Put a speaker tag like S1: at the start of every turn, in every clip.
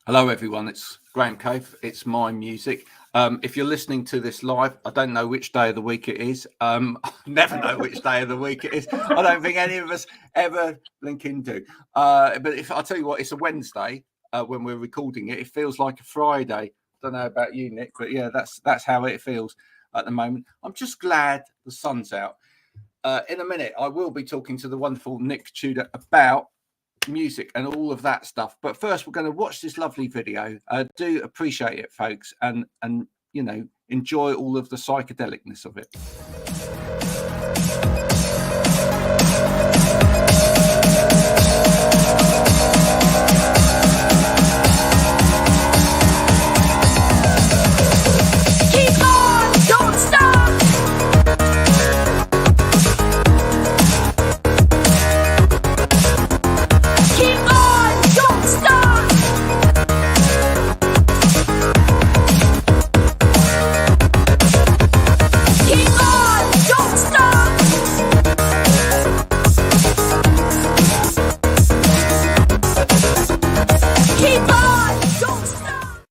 S1: Hello, everyone. It's Graham Cave. It's my music. If you're listening to this live, I don't know which day of the week it is. I never know which day of the week it is. I don't think any of us ever link into. But if I tell you what, it's a Wednesday when we're recording it. It feels like a Friday. Don't know about you, Nick, but yeah, that's how it feels at the moment. I'm just glad the sun's out. In a minute, I will be talking to the wonderful Nick Tudor about music and all of that stuff, but first we're going to watch this lovely video. Do appreciate it, folks, and you know, enjoy all of the psychedelicness of it.
S2: Keep on, don't stop. Keep on, don't stop. Keep on, don't stop. Keep on, don't stop.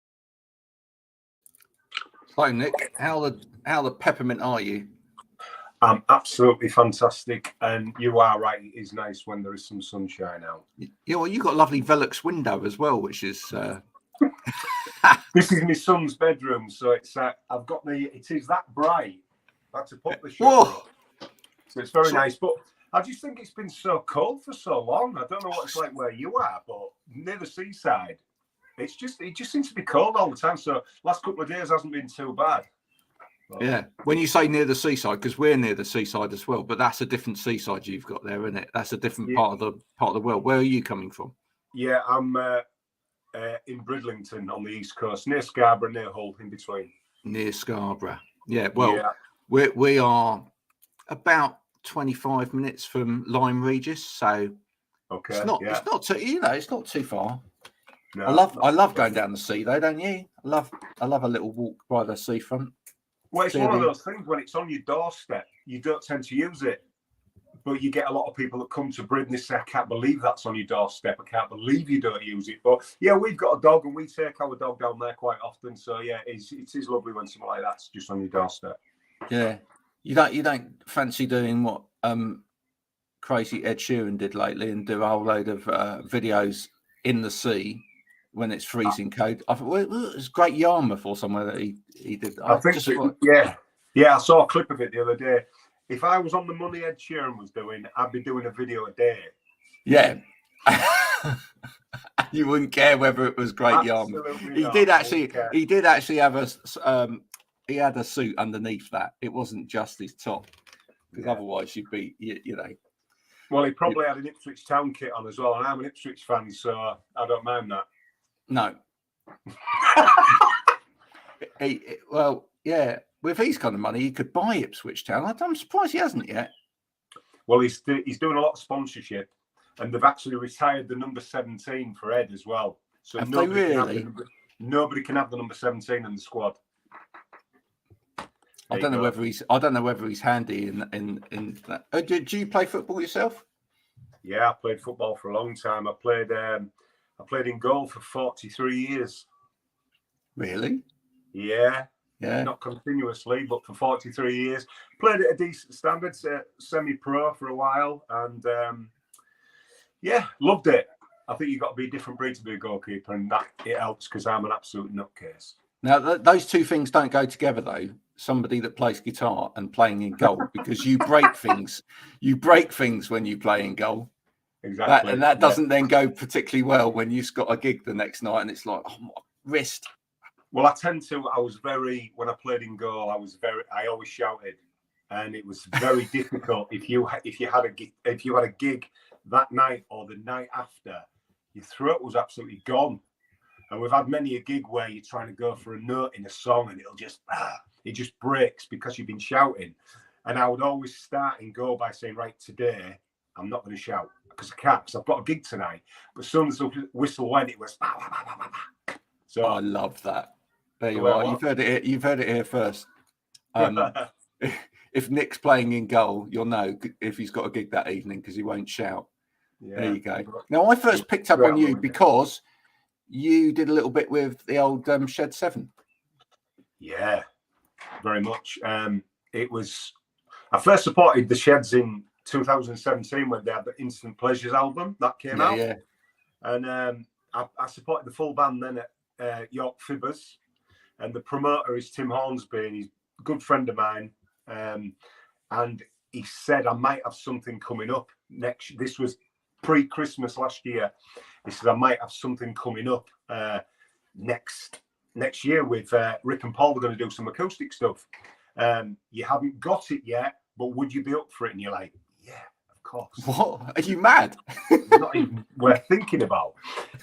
S1: So, Nick, how the peppermint are you?
S3: I'm absolutely fantastic, and you are right. It is nice when there is some sunshine out.
S1: Yeah, well, you got a lovely Velux window as well, which is.
S3: This is my son's bedroom, so it's I've got it is that bright. I had to put the shutter
S1: Whoa!
S3: up. So it's very nice. But I just think it's been so cold for so long. I don't know what it's like where you are, but near the seaside, it just seems to be cold all the time. So last couple of days hasn't been too bad. But,
S1: Yeah, when you say near the seaside, because we're near the seaside as well, but that's a different seaside you've got there, isn't it? That's a different part of the world. Where are you coming from?
S3: yeah, I'm in Bridlington on the east coast, near Scarborough, near Hull, in between.
S1: Near Scarborough. Yeah, well, we are about 25 minutes from Lyme Regis, so
S3: Okay,
S1: it's not too, it's not too far.
S3: No,
S1: I love going down the sea though, don't you? I love a little walk by the seafront.
S3: Well, it's one of those things when it's on your doorstep, you don't tend to use it. But you get a lot of people that come to Britain and say, I can't believe that's on your doorstep. I can't believe you don't use it. But yeah, we've got a dog and we take our dog down there quite often. So yeah, it is lovely when something like that's just on your doorstep.
S1: Yeah. You don't fancy doing what crazy Ed Sheeran did lately and do a whole load of videos in the sea when it's freezing cold. I thought, well, it was Great Yarmouth or somewhere that he did.
S3: I think so, yeah. I saw a clip of it the other day. If I was on the money Ed Sheeran was doing, I'd be doing a video a day.
S1: Yeah. You wouldn't care whether it was Great Yarmouth. He did actually have he had a suit underneath that. It wasn't just his top, because otherwise you'd be, you know.
S3: Well, he probably had an Ipswich Town kit on as well, and I'm an Ipswich fan, so I don't mind that.
S1: No. Well, yeah. With his kind of money, he could buy Ipswich Town. I'm surprised he hasn't yet.
S3: Well, he's doing a lot of sponsorship, and they've actually retired the number 17 for Ed as well. So
S1: Have they really?
S3: Nobody can have the number 17 in the squad.
S1: I don't know whether he's handy in that. Did you play football yourself?
S3: Yeah, I played football for a long time. I played in goal for 43 years.
S1: Really?
S3: Yeah.
S1: Yeah.
S3: Not continuously, but for 43 years. Played at a decent standard, semi-pro for a while, and loved it. I think you've got to be a different breed to be a goalkeeper, and that it helps because I'm an absolute nutcase.
S1: Now, those two things don't go together, though. Somebody that plays guitar and playing in goal, because you break things. You break things when you play in goal.
S3: Exactly.
S1: That doesn't then go particularly well when you've got a gig the next night and it's like, oh, my wrist.
S3: Well, when I played in goal, I always shouted, and it was very difficult. If you had a gig that night or the night after, your throat was absolutely gone. And we've had many a gig where you're trying to go for a note in a song and it just breaks because you've been shouting. And I would always start and go by saying, right, today I'm not going to shout because I can't, because I've got a gig tonight. But as soon as the whistle went, it was. So
S1: I love that. There you are. You've heard it here first. If Nick's playing in goal, you'll know if he's got a gig that evening because he won't shout. Yeah. There you go. Now, I first picked up on you because you did a little bit with the old Shed 7.
S3: Yeah, very much. It was. I first supported the Sheds in 2017 when they had the Instant Pleasures album that came out.
S1: Yeah.
S3: And I supported the full band then at York Fibbers, and the promoter is Tim Hornsby, and he's a good friend of mine. And he said I might have something coming up next. This was pre-Christmas last year. He said I might have something coming up next year with Rick and Paul. We're going to do some acoustic stuff. You haven't got it yet, but would you be up for it? And you're like, yeah, of course.
S1: What? Are you mad?
S3: Not even worth thinking about.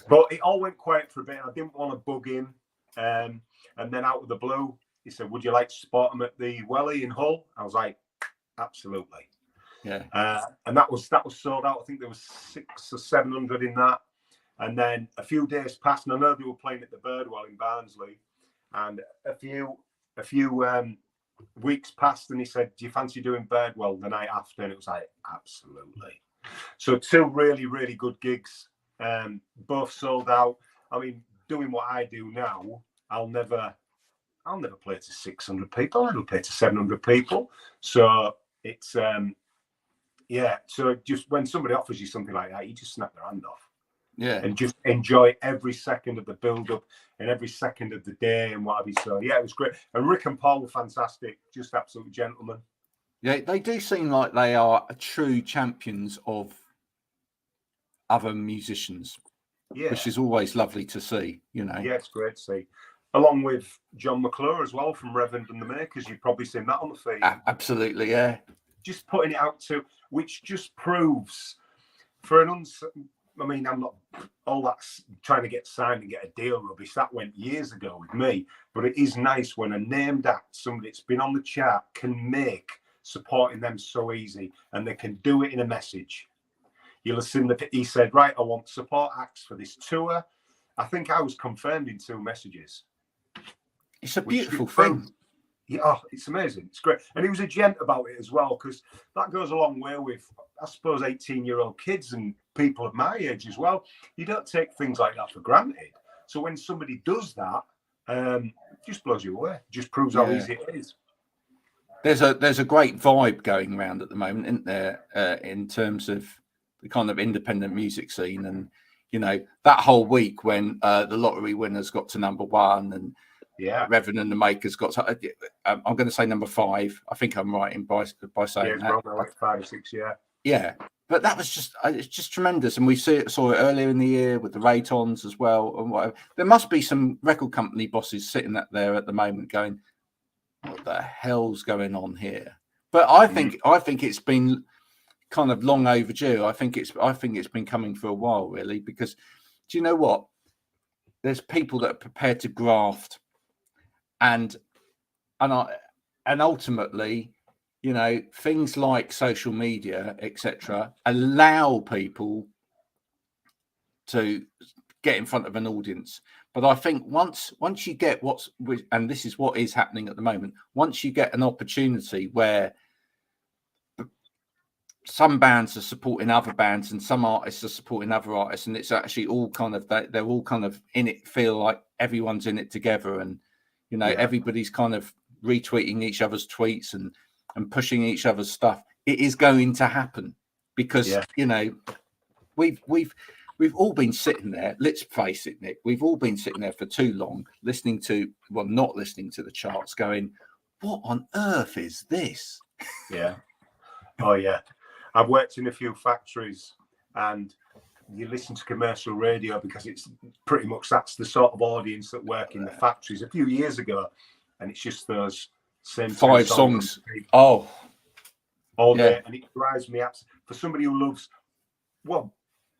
S3: But it all went quiet for a bit. I didn't want to bug him. And then out of the blue, he said, would you like to spot him at the Welly in Hull? I was like, absolutely.
S1: Yeah.
S3: And that was sold out. I think there was 600 or 700 in that. And then a few days passed, and I know they were playing at the Birdwell in Barnsley. And a few weeks passed, and he said, do you fancy doing Birdwell the night after? And it was like, absolutely. So 2 really, really good gigs, both sold out. I mean, doing what I do now, I'll never play to 600 people. I'll play to 700 people. So it's, so just when somebody offers you something like that, you just snap their hand off.
S1: Yeah.
S3: And just enjoy every second of the build-up and every second of the day and what have you. So, yeah, it was great. And Rick and Paul were fantastic, just absolute gentlemen.
S1: Yeah, they do seem like they are true champions of other musicians, which is always lovely to see, you know.
S3: Yeah, it's great to see. Along with John McClure as well from Reverend and the Makers. You've probably seen that on the feed.
S1: Absolutely, yeah.
S3: Just putting it out to, which just proves for an I mean, I'm not all that trying to get signed and get a deal rubbish. That went years ago with me. But it is nice when a named act, somebody that's been on the chart, can make supporting them so easy, and they can do it in a message. You'll have seen that he said, right, I want support acts for this tour. I think I was confirmed in 2 messages.
S1: It's a beautiful thing.
S3: Yeah, oh, it's amazing. It's great. And he was a gent about it as well, because that goes a long way with, I suppose, 18-year-old kids and people of my age as well. You don't take things like that for granted. So when somebody does that, it just blows you away. It just proves how easy it is.
S1: There's a great vibe going around at the moment, isn't there, in terms of the kind of independent music scene. And, you know, that whole week when the lottery winners got to number 1 and Reverend and the Makers got to, I'm going to say number 5. I think I'm right in by saying that.
S3: Yeah, like 5 or 6, yeah.
S1: Yeah, but that was it's just tremendous. And we saw it earlier in the year with the Raytons as well. And whatever. There must be some record company bosses sitting up there at the moment going, what the hell's going on here? But I think it's been kind of long overdue. I think it's been coming for a while, really, because do you know what? There's people that are prepared to graft, and ultimately, you know, things like social media, etc., allow people to get in front of an audience. But I think once you get and this is what is happening at the moment, once you get an opportunity where some bands are supporting other bands and some artists are supporting other artists, and it's actually all kind of, they're all kind of in it, feel like everyone's in it together, and, you know, everybody's kind of retweeting each other's tweets and pushing each other's stuff. It is going to happen because, you know, we've all been sitting there. Let's face it, Nick. We've all been sitting there for too long, not listening to the charts, going, "What on earth is this?"
S3: Yeah. Oh yeah. I've worked in a few factories, and you listen to commercial radio because it's pretty much that's the sort of audience that work in the factories. A few years ago, and it's just those same
S1: 5 songs. All
S3: day, and it drives me up. For somebody who loves, well,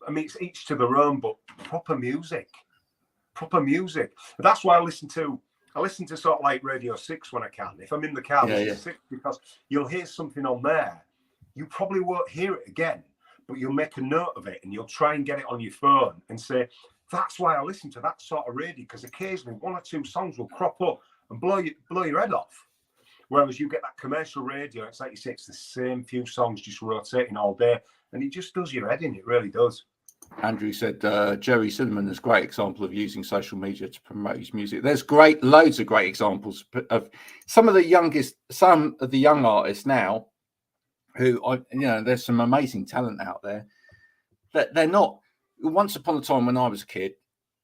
S3: I mean, it's each to their own, but proper music. That's why I listen to sort of like Radio 6 when I can. If I'm in the car, listen to 6, because you'll hear something on there. You probably won't hear it again, but you'll make a note of it and you'll try and get it on your phone and say, that's why I listen to that sort of radio, because occasionally 1 or 2 songs will crop up and blow your head off. Whereas you get that commercial radio, it's like you say, it's the same few songs just rotating all day, and it just does your head in. It really does.
S1: Andrew said Jerry Cinnamon is a great example of using social media to promote his music. There's loads of great examples of some of the young artists now who there's some amazing talent out there that they're not. Once upon a time when I was a kid,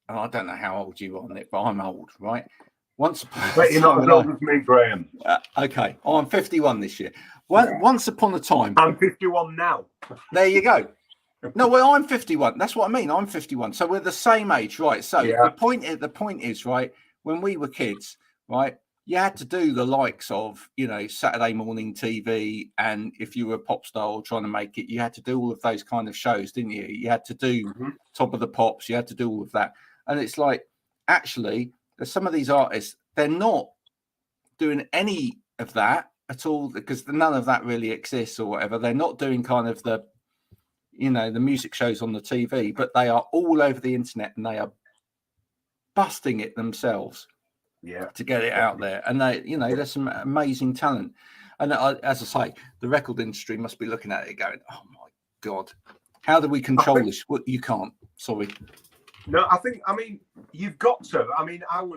S1: and I don't know how old you are, Nick, but I'm old, right? Once upon
S3: But you're not as old as me, Graham.
S1: Okay, I'm 51 this year. Once upon a time,
S3: I'm 51 now.
S1: There you go. No, well, I'm 51. That's what I mean. I'm 51. So we're the same age, right? So the point is, right, when we were kids, right, you had to do the likes of, Saturday morning TV. And if you were a pop star or trying to make it, you had to do all of those kind of shows, didn't you? You had to do Top of the Pops. You had to do all of that. And it's like, actually, some of these artists, they're not doing any of that at all because none of that really exists or whatever. They're not doing kind of the music shows on the TV, but they are all over the internet and they are busting it themselves to get it out there. And there's some amazing talent. And as I say, the record industry must be looking at it going, oh my God, how do we control this? Well, you can't. Sorry.
S3: No, I mean, you've got to. I mean, I've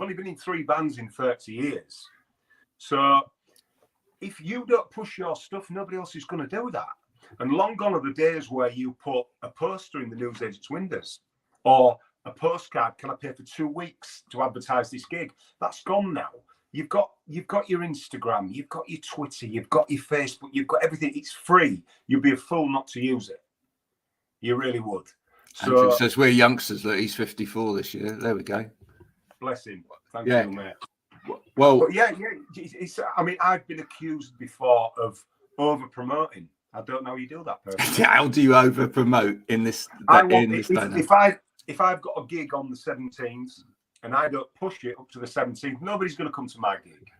S3: only been in 3 bands in 30 years. So if you don't push your stuff, nobody else is going to do that. And long gone are the days where you put a poster in the newsagent's windows or a postcard, can I pay for 2 weeks to advertise this gig? That's gone now. You've got your Instagram, you've got your Twitter, you've got your Facebook, you've got everything. It's free. You'd be a fool not to use it. You really would.
S1: Andrew says we're youngsters. Look, he's 54 this year. There we go.
S3: Bless him. Thank you, mate.
S1: Well,
S3: but I mean, I've been accused before of over promoting. I don't know how you do that, personally.
S1: How do you over promote in this?
S3: If I've got a gig on the 17th and I don't push it up to the 17th, nobody's going to come to my gig.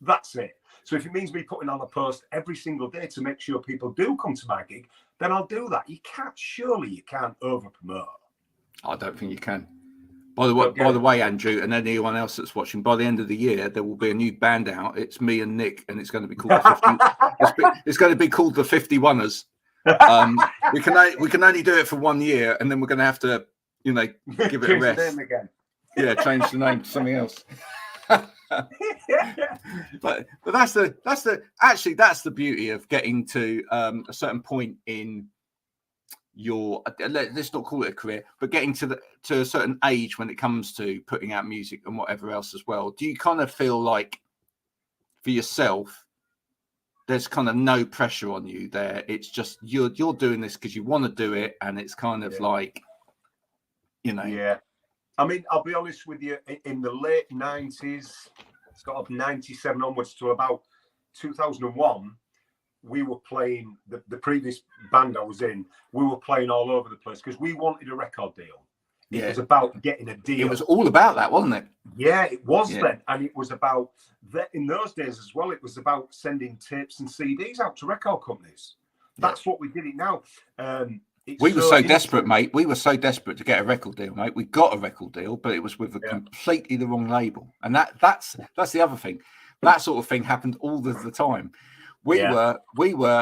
S3: That's it. So if it means me putting on a post every single day to make sure people do come to my gig, then I'll do that. Surely you can't over promote. I
S1: don't think you can. By the way, Andrew, and anyone else that's watching, by the end of the year, there will be a new band out. It's me and Nick, and it's going to be called it's going to be called the 51ers. We can only do it for 1 year, and then we're going to have to, give it a rest.
S3: Change the name again.
S1: Yeah, change the name to something else. but that's the beauty of getting to a certain point in your, let's not call it a career, but getting to a certain age when it comes to putting out music and whatever else as well. Do you kind of feel like for yourself there's kind of no pressure on you there? It's just you're doing this because you want to do it, and it's kind of like,
S3: Yeah. I mean, I'll be honest with you, in the late 90s, sort of 97 onwards to about 2001, we were playing, the previous band I was in, we were playing all over the place because we wanted a record deal. It was about getting a deal.
S1: It was all about that, wasn't it?
S3: Yeah, it was then. And it was about, in those days as well, it was about sending tapes and CDs out to record companies. That's what we did it now.
S1: We were so desperate, mate. We were so desperate to get a record deal, mate. We got a record deal, but it was with completely the wrong label. And that's the other thing. That sort of thing happened all the time. We were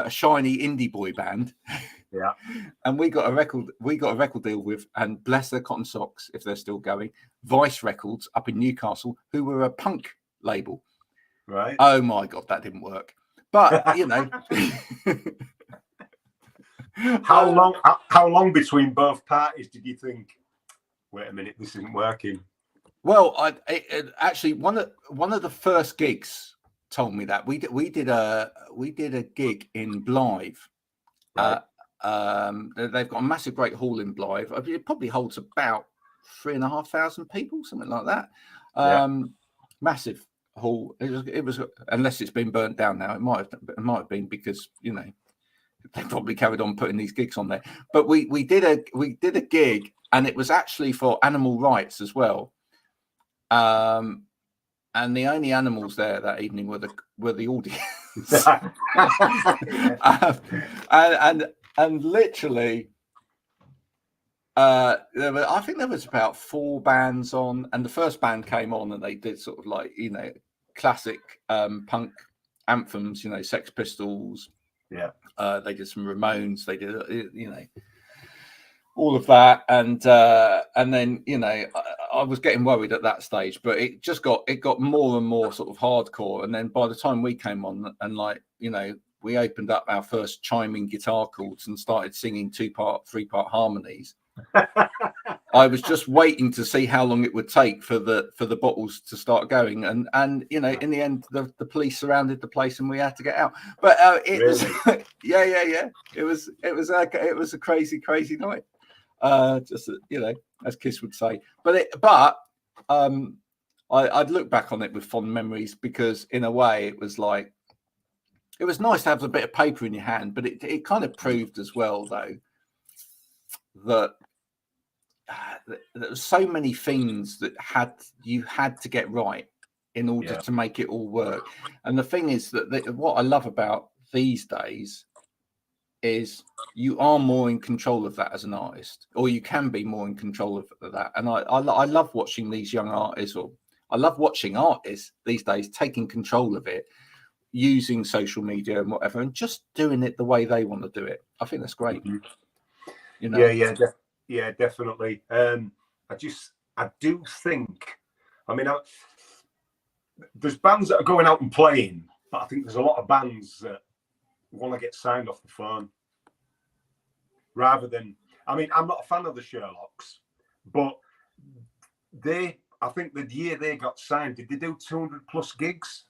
S1: a shiny indie boy band.
S3: Yeah.
S1: And we got a record deal with, and bless their cotton socks if they're still going, Vice Records up in Newcastle, who were a punk label.
S3: Right.
S1: Oh my God, that didn't work. But
S3: How long between both parties did you think, wait a minute, this isn't working?
S1: Well, actually one of the first gigs told me that we did a gig in Blythe.
S3: Right.
S1: They've got a massive great hall in Blythe. It probably holds about 3,500 people, something like that. Massive hall. It was unless it's been burnt down now. It might have been because they probably carried on putting these gigs on there. But we did a gig, and it was actually for animal rights as well. And the only animals there that evening were the audience. and literally, I think there was about 4 bands on, and the first band came on, and they did sort of like classic punk anthems, Sex Pistols,
S3: Yeah.
S1: They did some Ramones. They did, all of that, and then I was getting worried at that stage, but it got more and more sort of hardcore. And then by the time we came on, and we opened up our first chiming guitar chords and started singing 2-part, 3-part harmonies. I was just waiting to see how long it would take for the bottles to start going, and in the end, the police surrounded the place and we had to get out. But it was yeah. It was a crazy night. Just as Kiss would say. But I'd look back on it with fond memories, because in a way it was like, it was nice to have a bit of paper in your hand, but it kind of proved as well, though, that there were so many things that you had to get right in order to make it all work. And the thing is that what I love about these days is you are more in control of that as an artist, or you can be more in control of that. And I love watching these young artists, or I love watching artists these days taking control of it, using social media and whatever, and just doing it the way they want to do it. I think that's great.
S3: Yeah, definitely. I do think, there's bands that are going out and playing, but I think there's a lot of bands that want to get signed off the phone rather than, I'm not a fan of the Sherlocks, but I think the year they got signed, did they do 200 plus gigs?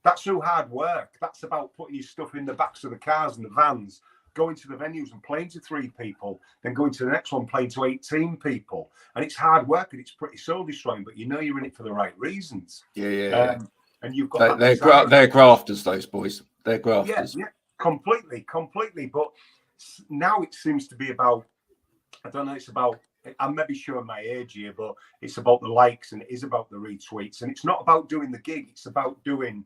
S3: That's through hard work. That's about putting your stuff in the backs of the cars and the vans, going to the venues and playing to 3 people, then going to the next one, playing to 18 people. And it's hard work and it's pretty soul destroying, but you're in it for the right reasons.
S1: Yeah.
S3: And you've got
S1: they're grafters, those boys. They're grafters.
S3: Yeah, completely. But now it seems to be about, I don't know, it's about, I'm maybe showing my age here, but it's about the likes and it is about the retweets. And it's not about doing the gig, it's about doing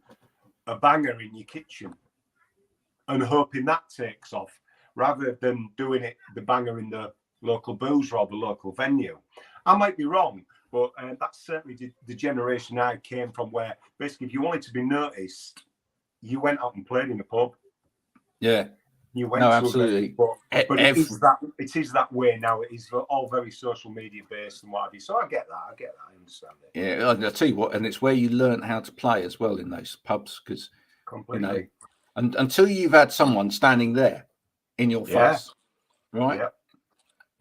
S3: a banger in your kitchen and hoping that takes off, rather than doing the banger in the local boozer or the local venue. I might be wrong, but that's certainly the generation I came from, where basically if you wanted to be noticed, you went out and played in the pub.
S1: Yeah.
S3: You went to
S1: absolutely.
S3: But it is that way now. It is all very social media based and what have you. So I get that. I understand it.
S1: Yeah, I'll tell you what, and it's where you learn how to play as well in those pubs, because and until you've had someone standing there in your face, right? Yeah.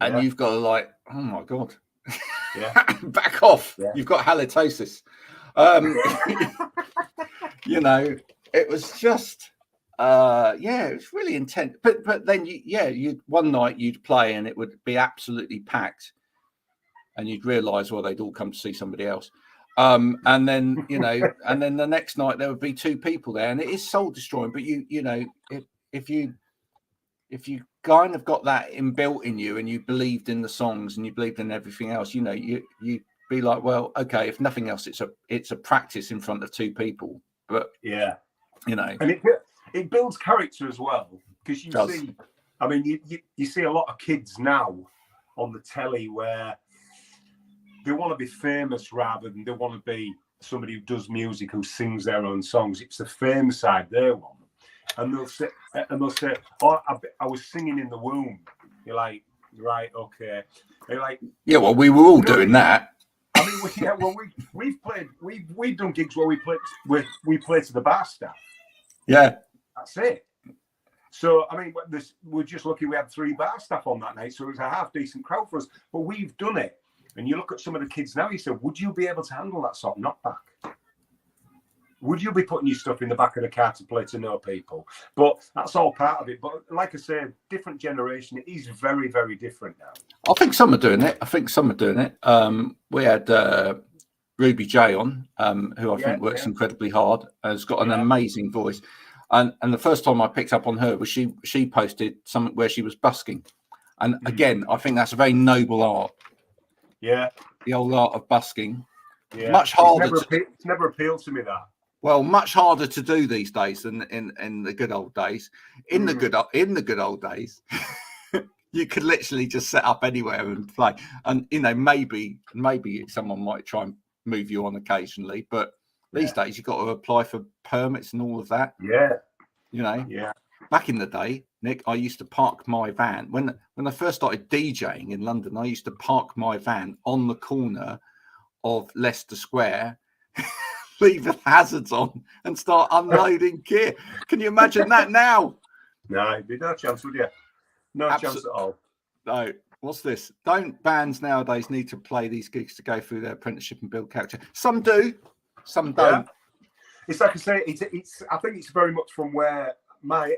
S1: And you've got to oh my god, back off. Yeah. You've got halitosis. It was just. It was really intense. But then you one night you'd play and it would be absolutely packed, and you'd realise, well, they'd all come to see somebody else. And then and then the next night there would be 2 people there, and it is soul destroying. But if you kind of got that inbuilt in you, and you believed in the songs and you believed in everything else, you'd be like, well, okay, if nothing else, it's a practice in front of 2 people. But
S3: and it builds character as well, because you see, you see a lot of kids now on the telly where they want to be famous rather than they want to be somebody who does music, who sings their own songs. It's the fame side they want, and they'll say, "Oh, I was singing in the womb." You're like, right, okay. They're like,
S1: yeah, well, we were all doing that.
S3: We've done gigs where we play to the bar staff.
S1: Yeah.
S3: That's it. So, we're just lucky we had 3 bar staff on that night, so it was a half decent crowd for us. But we've done it. And you look at some of the kids now, you say, would you be able to handle that sort of knockback? Would you be putting your stuff in the back of the car to play to no people? But that's all part of it. But like I say, different generation, it is very, very different now.
S1: I think some are doing it. We had Ruby J on, who I think works incredibly hard, has got an amazing voice. And the first time I picked up on her was she posted something where she was busking. And again, I think that's a very noble art.
S3: Yeah.
S1: The old art of busking.
S3: Yeah.
S1: Much harder.
S3: It's never appealed to me, that.
S1: Well, much harder to do these days than in the good old days. In the good old days, you could literally just set up anywhere and play. And maybe someone might try and move you on occasionally, but these days you've got to apply for permits and all of that.
S3: Yeah.
S1: Yeah. back in the day, Nick, I used to park my van when I first started DJing in London. I used to park my van on the corner of Leicester Square, leave the hazards on, and start unloading gear. Can you imagine that now?
S3: No, there'd be no chance, would you? No chance at all.
S1: No. What's this? Don't bands nowadays need to play these gigs to go through their apprenticeship and build character? Some do, some don't.
S3: Yeah. It's like I say, it's. I think it's very much from where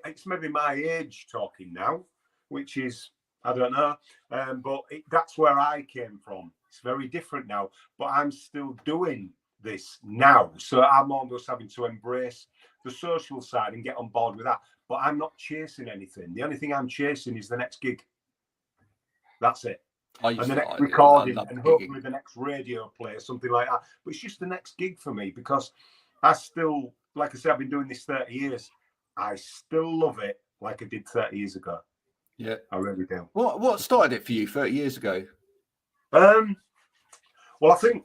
S3: it's maybe my age talking now, which is, I don't know, but that's where I came from. It's very different now, but I'm still doing this now, so I'm almost having to embrace the social side and get on board with that. But I'm not chasing anything. The only thing I'm chasing is the next gig. That's it. And the next recording, and hopefully the next radio play or something like that. But it's just the next gig for me, because I still, like I said, I've been doing this 30 years. I still love it like I did 30 years ago.
S1: Yeah,
S3: I really do.
S1: What started it for you 30 years ago?
S3: Well, I think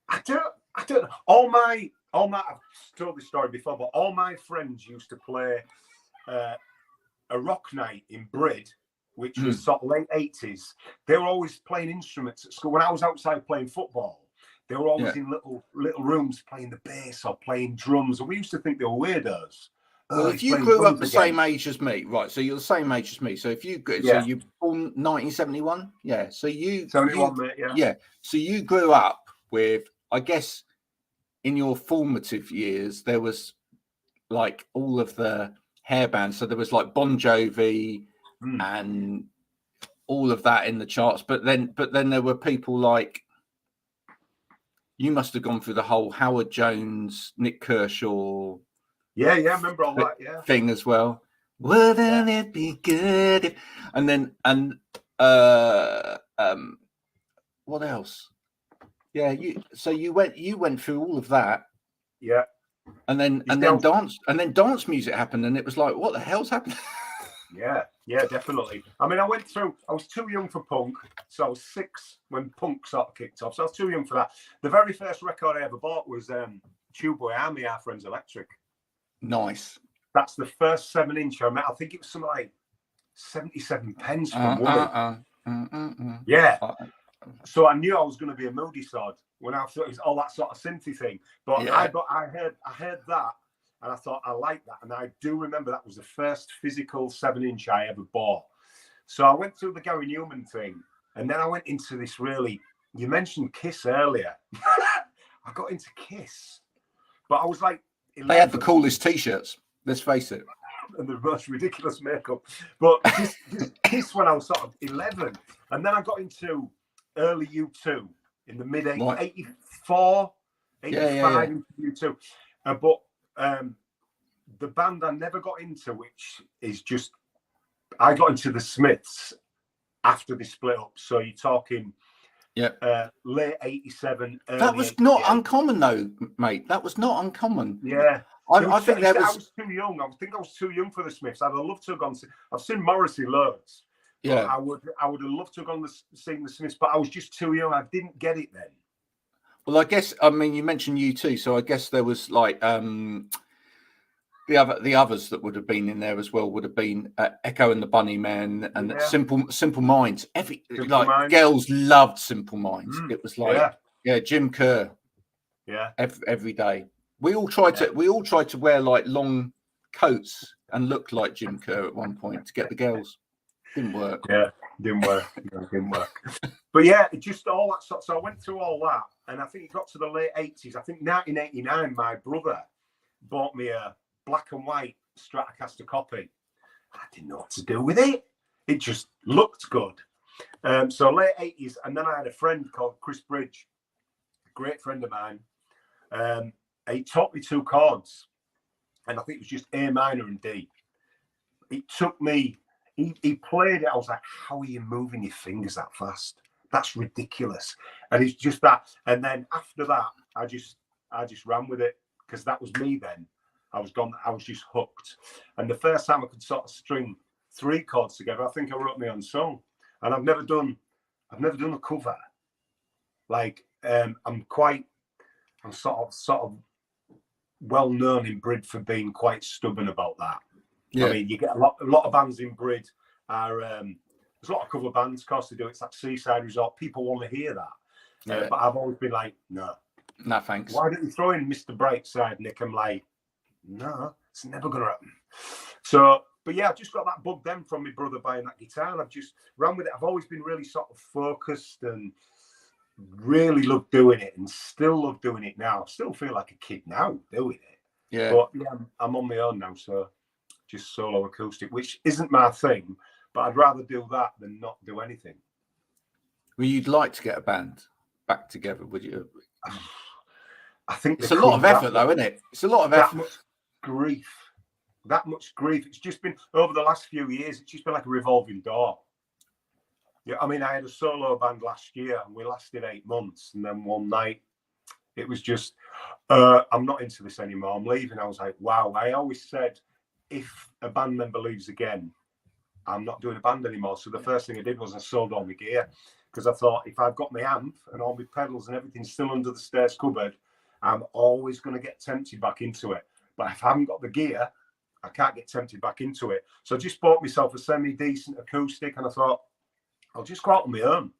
S3: I don't know. All my I've told this story before, but all my friends used to play a rock night in Brid, which was sort of late 80s. They were always playing instruments at school. When I was outside playing football, they were always in little rooms playing the bass or playing drums, and we used to think they were weirdos.
S1: Well, if you grew up the same age as me, right? So you're the same age as me. So if you so you born 1971, yeah. So you
S3: 71, mate,
S1: yeah. So you grew up with, I guess, in your formative years, there was like all of the hair bands. So there was like Bon Jovi and all of that in the charts. But then there were people like, you must have gone through the whole Howard Jones, Nick Kershaw.
S3: Yeah, I remember all that.
S1: Thing as well. Wouldn't it be good if... and what else? Yeah, you went through all of that.
S3: Yeah.
S1: And then dance music happened, and it was like, what the hell's happened?
S3: Yeah, definitely. I mean, I was too young for punk, so I was 6 when punk sort of kicked off. So I was too young for that. The very first record I ever bought was Tudor, Army, Our Friends Electric.
S1: Nice.
S3: That's the first 7-inch I met. I think it was something like 77 pence from Woolly. Yeah. So I knew I was going to be a moody sod when I thought it was all that sort of synthy thing. But I heard that, and I thought I like that. And I do remember that was the first physical 7-inch I ever bought. So I went through the Gary Newman thing, and then I went into this really. You mentioned Kiss earlier. I got into Kiss, but I was like, 11.
S1: They had the coolest T-shirts. Let's face it.
S3: And the most ridiculous makeup. But Kiss when I was sort of 11. And then I got into early U2 in the mid 84, 85 into U2. But the band I never got into, which is just, I got into the Smiths after they split up. So you're talking late 87.
S1: That was not uncommon though, mate. That was not uncommon.
S3: Yeah.
S1: I think that was...
S3: I was too young. I think I was too young for the Smiths. I'd have loved to have gone. I've seen Morrissey loads. Yeah. I would have loved to have gone seen the Smiths, but I was just too young. I didn't get it then.
S1: Well, I guess, I mean, you mentioned U2, so I guess there was like the others that would have been in there as well would have been Echo and the Bunnymen and Simple Minds. Girls loved Simple Minds. It was like Jim Kerr.
S3: Yeah.
S1: Every day. We all tried to wear like long coats and look like Jim Kerr at one point to get the girls. Didn't work.
S3: Yeah, didn't work. Didn't work. But yeah, just all that stuff. So I went through all that, and I think it got to the late 80s. I think 1989, my brother bought me a black and white Stratocaster copy. I didn't know what to do with it. It just looked good. So late 80s, and then I had a friend called Chris Bridge, a great friend of mine. He taught me 2 chords, and I think it was just A minor and D. It took me, he played it. I was like, how are you moving your fingers that fast? That's ridiculous. And it's just that. And then after that, I just ran with it, because that was me then. I was gone. I was just hooked. And the first time I could sort of string 3 chords together, I think I wrote my own song. And I've never done a cover. Like, I'm sort of well known in Brid for being quite stubborn about that.
S1: Yeah.
S3: I mean, you get a lot of bands in Brid are there's a lot of cover bands, of course they do. It's that seaside resort. People want to hear that.
S1: Yeah.
S3: But I've always been like, no.
S1: No, thanks.
S3: Why don't you throw in Mr. Brightside, Nick? I'm like, no, it's never going to happen. So, but yeah, I just got that bug then from my brother buying that guitar, and I've just ran with it. I've always been really sort of focused and really loved doing it, and still love doing it now. Still feel like a kid now doing it.
S1: Yeah.
S3: But yeah, I'm on my own now, so just solo acoustic, which isn't my thing, but I'd rather do that than not do anything.
S1: Well, you'd like to get a band back together, would you?
S3: I think
S1: It's a lot of effort, though, isn't it? It's a lot of effort.
S3: That much grief. It's just been over the last few years. It's just been like a revolving door. Yeah, I mean, I had a solo band last year, and we lasted 8 months, and then one night it was just, I'm not into this anymore. I'm leaving. I was like, wow. I always said, if a band member leaves again, I'm not doing a band anymore. So the first thing I did was I sold all my gear, because I thought if I've got my amp and all my pedals and everything still under the stairs cupboard, I'm always going to get tempted back into it. But if I haven't got the gear, I can't get tempted back into it. So I just bought myself a semi-decent acoustic, and I thought, I'll just go out on my own.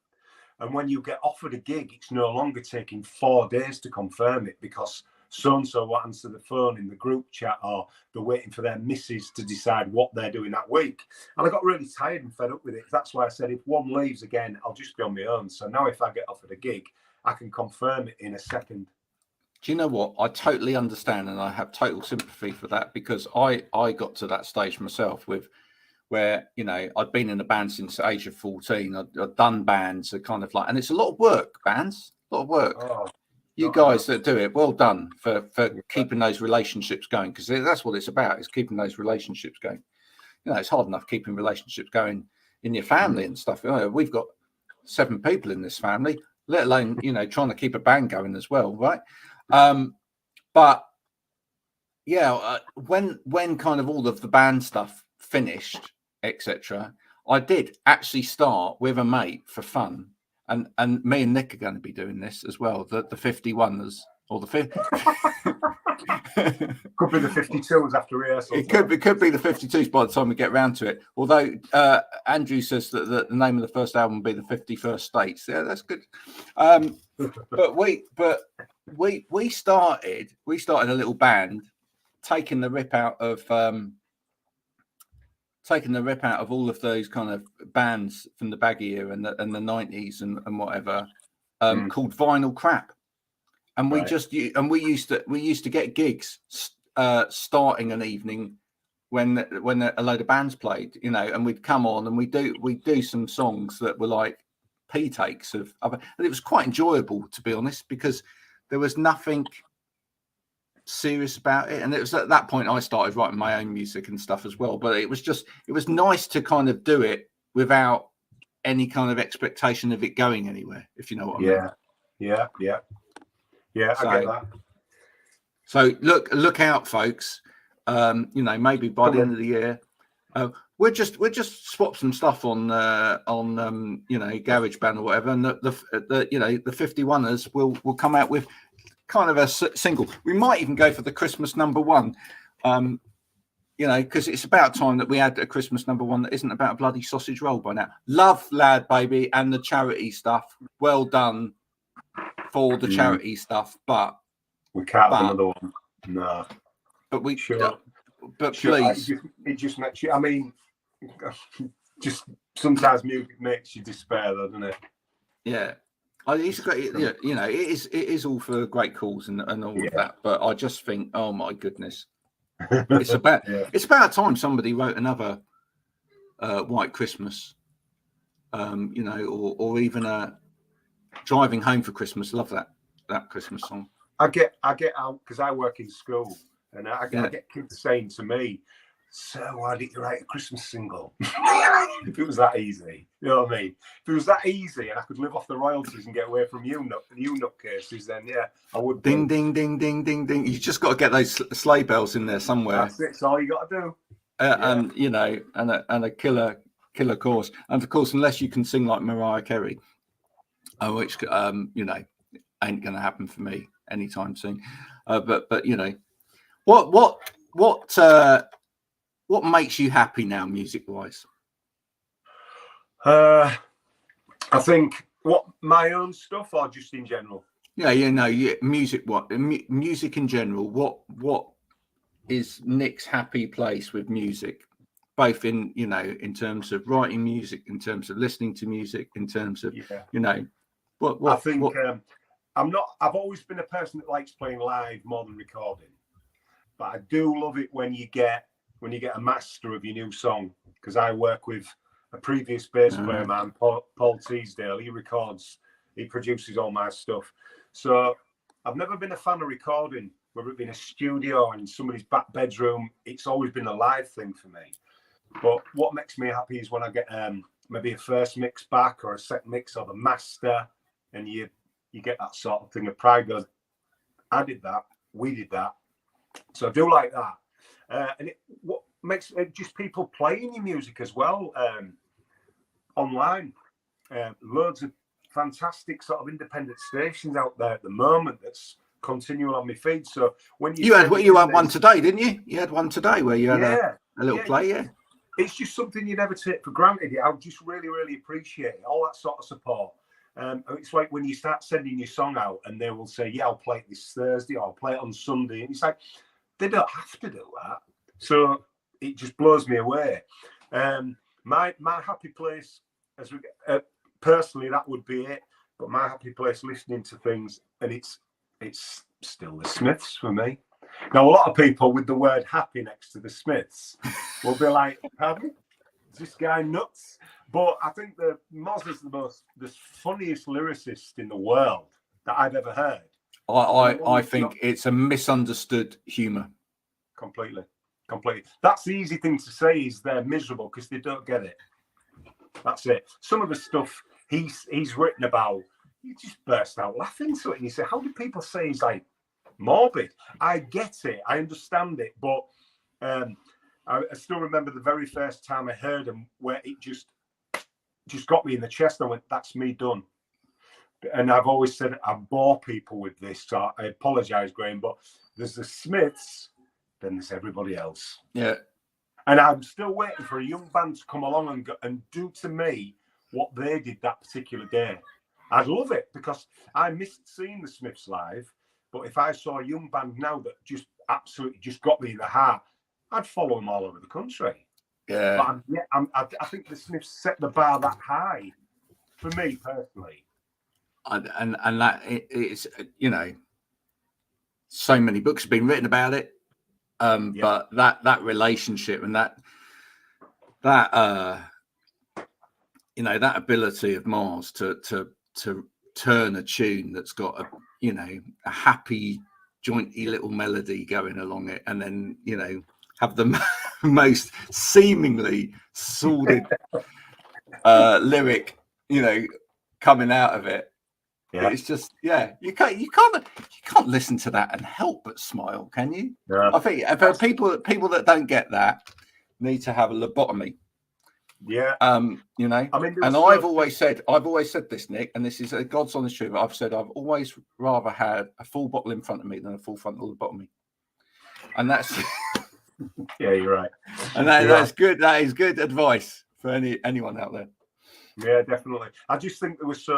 S3: And when you get offered a gig, it's no longer taking 4 days to confirm it, because so-and-so will answer the phone in the group chat, or they're waiting for their missus to decide what they're doing that week. And I got really tired and fed up with it. That's why I said, if one leaves again, I'll just be on my own. So now if I get offered a gig, I can confirm it in a second.
S1: Do you know what? I totally understand, and I have total sympathy for that, because I got to that stage myself where, you know, I'd been in a band since the age of 14. I'd done bands, kind of like, and it's a lot of work, bands, a lot of work.
S3: Oh,
S1: you guys that do it, well done for keeping those relationships going, because that's what it's about, is keeping those relationships going. You know, it's hard enough keeping relationships going in your family and stuff. You know, we've got 7 people in this family, let alone, you know, trying to keep a band going as well, right? But yeah, when kind of all of the band stuff finished, etc., I did actually start with a mate for fun, and me and Nick are going to be doing this as well. The 51ers, or the 50.
S3: Could be the 52s after rehearsal.
S1: It could be the 52s by the time we get round to it. Although Andrew says that the name of the first album will be the 51st States. Yeah, that's good. But we started a little band, taking the rip out of all of those kind of bands from the baggy era and the 90s and whatever, called Vinyl Crap. And we used to get gigs starting an evening when a load of bands played, you know, and we'd come on and we'd do some songs that were like P takes of other, and it was quite enjoyable, to be honest, because there was nothing serious about it. And it was at that point I started writing my own music and stuff as well. But it was nice to kind of do it without any kind of expectation of it going anywhere, if you know what I mean.
S3: Yeah, I get that.
S1: So look out, folks. You know, maybe by the end of the year, we'll just swap some stuff on you know, GarageBand or whatever, and the you know, the 51ers will come out with kind of a single. We might even go for the Christmas #1, you know, because it's about time that we had a Christmas #1 that isn't about a bloody sausage roll by now. Love Lad Baby and the charity stuff. Well done for the charity stuff, but
S3: we can't have another one. No,
S1: but we
S3: sure.
S1: But
S3: sure,
S1: please,
S3: it just makes you. I mean, just sometimes music makes you despair, though, doesn't it?
S1: Yeah. It's great, you know, it is all for great cause and all of that, but I just think, oh my goodness, it's about time somebody wrote another White Christmas, you know, or even a Driving Home for Christmas. Love that Christmas song.
S3: I get out because I work in school, and I get kids saying to me, "Sir, why didn't you write a Christmas single?" If it was that easy, you know what I mean? If it was that easy and I could live off the royalties and get away from you nutcases, then yeah, I would.
S1: Ding, ding, ding, ding, ding, ding. You just got to get those sleigh bells in there somewhere.
S3: That's it. That's all you got to do.
S1: And you know, and a killer chorus, and of course, unless you can sing like Mariah Carey, which you know, ain't gonna happen for me anytime soon. But you know, what what makes you happy now, music wise?
S3: I think what my own stuff or just in general.
S1: Yeah, music. What music in general? What is Nick's happy place with music? Both in in terms of writing music, in terms of listening to music, in terms of what
S3: I think I've always been a person that likes playing live more than recording, but I do love it when you get a master of your new song, because I work with a previous bass player of mine, Paul Teasdale. He produces all my stuff. So I've never been a fan of recording, whether it be in a studio or in somebody's back bedroom. It's always been a live thing for me. But what makes me happy is when I get maybe a first mix back or a second mix or the master, and you get that sort of thing of pride. Goes, I did that, we did that. So I do like that. And what makes it just people playing your music as well online. Loads of fantastic sort of independent stations out there at the moment that's continual on my feed. So when
S1: you had one today, didn't you? You had one today where you had a little play, yeah.
S3: It's just something you never take for granted. I just really, really appreciate it. All that sort of support. It's like when you start sending your song out and they will say, yeah, I'll play it this Thursday or I'll play it on Sunday. And it's like, they don't have to do that. So it just blows me away. My happy place, personally, that would be it. But my happy place listening to things, and it's still the Smiths for me. Now, a lot of people with the word happy next to the Smiths will be like, pardon? Is this guy nuts? But I think that Moz is the funniest lyricist in the world that I've ever heard.
S1: I think it's a misunderstood humour.
S3: Completely. That's the easy thing to say, is they're miserable because they don't get it. That's it. Some of the stuff he's written about, you just burst out laughing to it, and you say, how do people say he's like morbid? I get it, I understand it, but I still remember the very first time I heard him, where it just got me in the chest. I went, that's me done. And I've always said I bore people with this, so I apologize, Graham, but there's the Smiths, then there's everybody else.
S1: Yeah.
S3: And I'm still waiting for a young band to come along and do to me what they did that particular day. I'd love it, because I missed seeing the Smiths live. But if I saw a young band now that just absolutely just got me in the heart, I'd follow them all over the country.
S1: Yeah.
S3: But I think the Smiths set the bar that high for me personally.
S1: And that it's so many books have been written about it. But that relationship and that ability of Mars to turn a tune that's got a happy jointy little melody going along it, and then have the most seemingly sordid lyric coming out of it. Yeah. It's just you can't listen to that and help but smile, can you?
S3: Yeah.
S1: I think people that don't get that need to have a lobotomy.
S3: Yeah.
S1: I mean, and I've always said this, Nick, and this is a God's honest truth. I've said I've always rather had a full bottle in front of me than a full frontal lobotomy, and that's
S3: yeah, you're right.
S1: And that's good. That is good advice for anyone out there.
S3: Yeah, definitely. I just think there was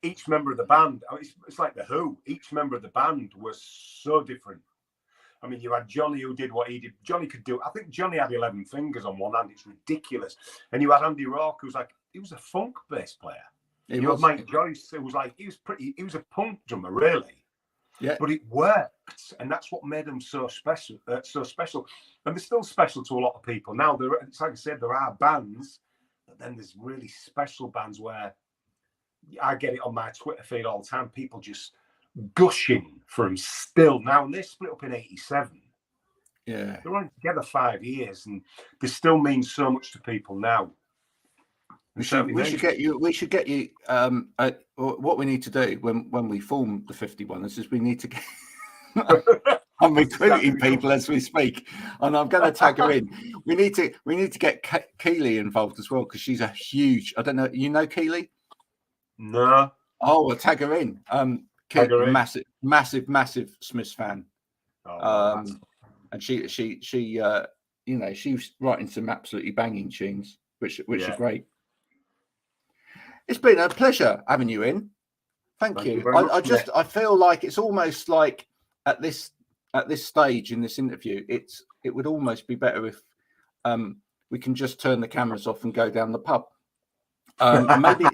S3: each member of the band. It's like the Who. Each member of the band was so different. I mean, you had Johnny who did what he did. Johnny could do. I think Johnny had 11 fingers on one hand. It's ridiculous. And you had Andy Rourke, who was he was a funk bass player. You had Mike Joyce, who was he was a punk drummer, really.
S1: Yeah.
S3: But it worked, and that's what made them so special. And they're still special to a lot of people now. It's like I said, there are bands, but then there's really special bands where I get it on my Twitter feed all the time. People just gushing for them still now, and they split up in '87.
S1: Yeah,
S3: they're only together 5 years, and they still mean so much to people now.
S1: So we should get you. What we need to do when we form the 51ers is we need to get. I'm recruiting people as we speak, and I'm going to tag her in. We need to get Keely involved as well, because she's a huge. I don't know. You know Keely?
S3: No.
S1: Oh, we'll tag her in. Massive Smiths fan.
S3: Oh,
S1: and she you know, she's writing some absolutely banging tunes, which
S3: Yeah.
S1: are great. It's been a pleasure having you in. Thank you.
S3: very much, mate.
S1: I feel like it's almost like at this stage in this interview, it would almost be better if we can just turn the cameras off and go down the pub. Maybe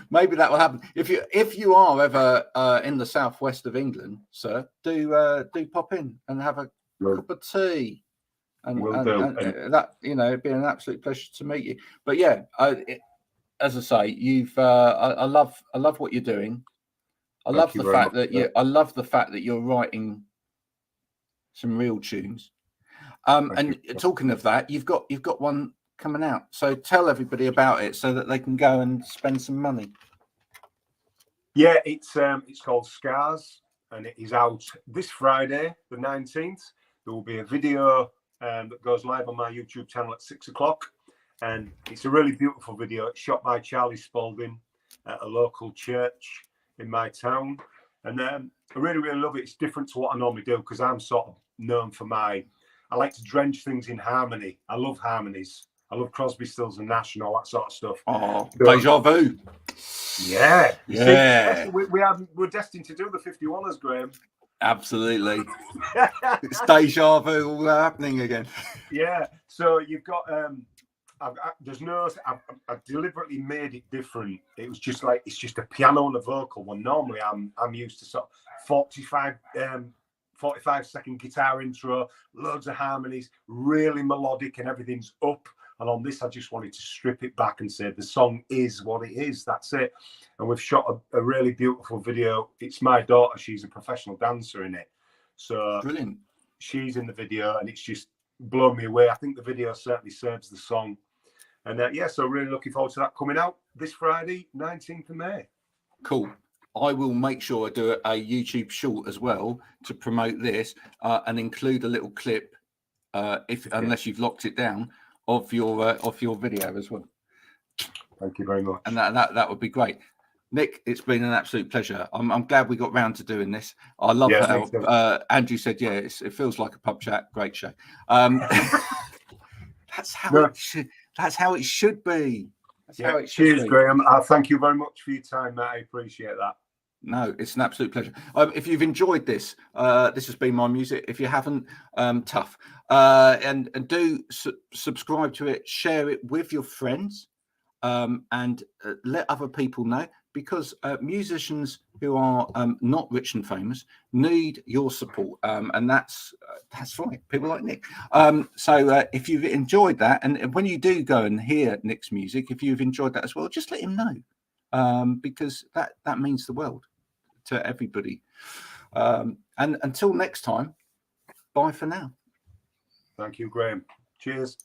S1: maybe that will happen. If you are ever in the southwest of England, sir, do pop in and have a cup of tea. And that, you know, it'd be an absolute pleasure to meet you. But yeah, as I say, you've I love what you're doing. I love the fact that you're writing some real tunes. And talking of that, you've got one coming out. So tell everybody about it so that they can go and spend some money.
S3: Yeah, it's called Scars, and it is out this Friday, the 19th. There will be a video that goes live on my YouTube channel at 6 o'clock. And it's a really beautiful video. It's shot by Charlie Spalding at a local church in my town. And I really, really love it. It's different to what I normally do because I'm sort of known for I like to drench things in harmony. I love harmonies. I love Crosby, Stills and Nash and all that sort of stuff.
S1: Oh, deja vu.
S3: Yeah.
S1: Yeah.
S3: See, we're destined to do the 51ers, Graham.
S1: Absolutely. It's deja vu all happening again.
S3: Yeah. So you've got I've deliberately made it different. It was just like it's just a piano and a vocal. When normally I'm used to sort of 45-second guitar intro, loads of harmonies, really melodic, and everything's up. And on this, I just wanted to strip it back and say the song is what it is. That's it. And we've shot a really beautiful video. It's my daughter. She's a professional dancer in it. So
S1: brilliant.
S3: She's in the video, and it's just blown me away. I think the video certainly serves the song. And yeah, so really looking forward to that coming out this Friday, 19th of May.
S1: Cool. I will make sure I do a YouTube short as well to promote this and include a little clip, unless you've locked it down, of your video as well.
S3: Thank you very much.
S1: And that would be great. Nick, it's been an absolute pleasure. I'm glad we got round to doing this. I love how Andrew said, yeah, it feels like a pub chat. Great show. That's how it should. That's how it should be.
S3: Cheers, Graham. Thank you very much for your time, Matt. I appreciate that.
S1: No, it's an absolute pleasure. If you've enjoyed this, this has been my music. If you haven't, tough. And do subscribe to it, share it with your friends, and let other people know, because musicians who are not rich and famous need your support, and that's right. People like Nick. So if you've enjoyed that, and when you do go and hear Nick's music, if you've enjoyed that as well, just let him know, because that means the world to everybody. And until next time, bye for now.
S3: Thank you, Graham. Cheers.